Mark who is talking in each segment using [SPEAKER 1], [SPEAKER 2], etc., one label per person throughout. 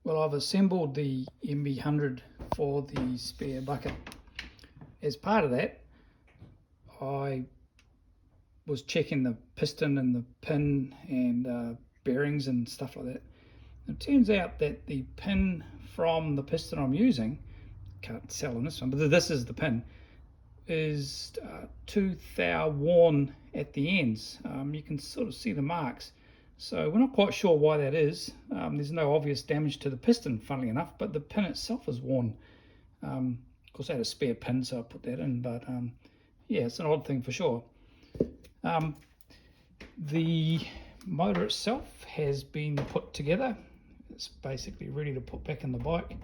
[SPEAKER 1] Well, I've assembled the MB100 for the spare bucket. As part of that, I was checking the piston and the pin and bearings and stuff like that. It turns out that the pin from the piston I'm using, can't tell on this one, but this is the pin, is too thou worn at the ends. You can sort of see the marks. So we're not quite sure why that is. There's no obvious damage to the piston, funnily enough, but the pin itself is worn. Of course, I had a spare pin, so I put that in, but yeah, it's an odd thing for sure. The motor itself has been put together. It's basically ready to put back in the bike.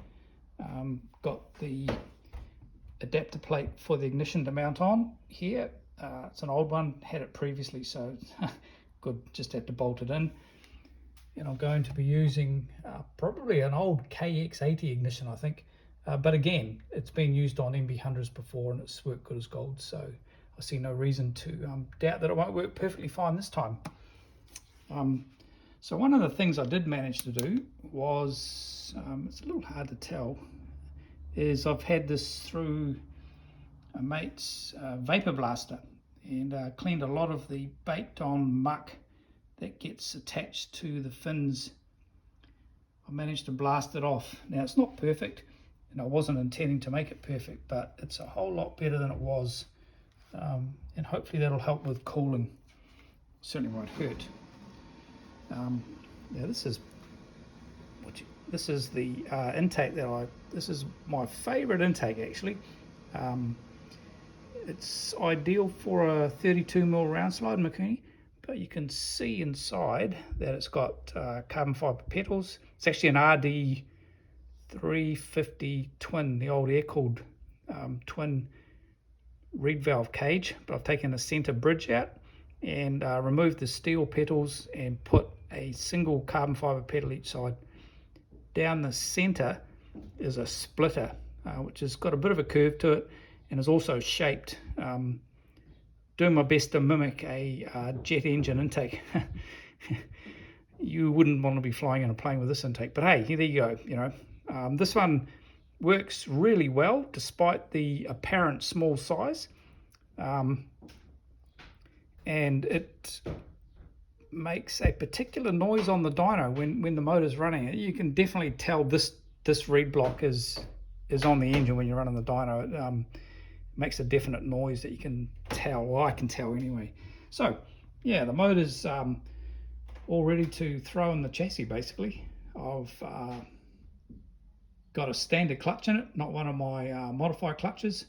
[SPEAKER 1] Got the adapter plate for the ignition to mount on here. It's an old one, had it previously, so good, just had to bolt it in. And I'm going to be using probably an old KX80 ignition, I think. But again, it's been used on MB100s before and it's worked good as gold, so I see no reason to doubt that it won't work perfectly fine this time. So one of the things I did manage to do was, it's a little hard to tell, is I've had this through a mate's vapor blaster and cleaned a lot of the baked on muck that gets attached to the fins. I managed to blast it off. Now it's not perfect and I wasn't intending to make it perfect, but it's a whole lot better than it was, and hopefully that'll help with cooling. Certainly won't hurt. Yeah, this is the intake that this is my favorite intake actually. It's ideal for a 32mm round slide Mikuni, but you can see inside that it's got carbon fiber petals. It's actually an RD350 twin, the old air-cooled twin reed valve cage, but I've taken the center bridge out and removed the steel petals and put a single carbon fiber petal each side. Down the center is a splitter, which has got a bit of a curve to it and is also shaped, doing my best to mimic a jet engine intake. You wouldn't want to be flying in a plane with this intake, but hey, there you go. You know, this one works really well despite the apparent small size, and it makes a particular noise on the dyno when the motor's running. You can definitely tell this reed block is on the engine when you're running the dyno. It makes a definite noise that you can tell, or I can tell anyway. So yeah, the motor's all ready to throw in the chassis basically. I've got a standard clutch in it, not one of my modified clutches.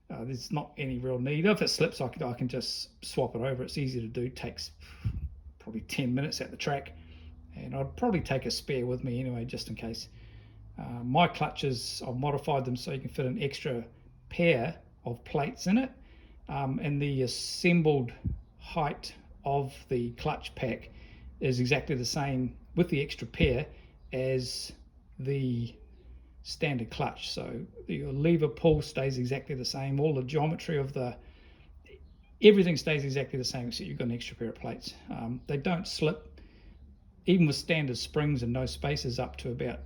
[SPEAKER 1] There's not any real need. If it slips, I can just swap it over. It's easy to do. Takes probably 10 minutes at the track, and I'd probably take a spare with me anyway, just in case. My clutches, I've modified them so you can fit an extra pair of plates in it, and the assembled height of the clutch pack is exactly the same with the extra pair as the standard clutch. So your lever pull stays exactly the same. All the geometry of everything stays exactly the same, except you've got an extra pair of plates. They don't slip, even with standard springs and no spacers, up to about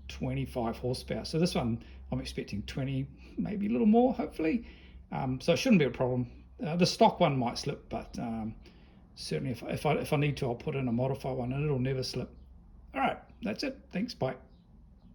[SPEAKER 1] 25 horsepower. So this one I'm expecting 20, maybe a little more, hopefully. So it shouldn't be a problem. The stock one might slip, but certainly if I need to, I'll put in a modified one and it'll never slip. All right, that's it. Thanks, bye.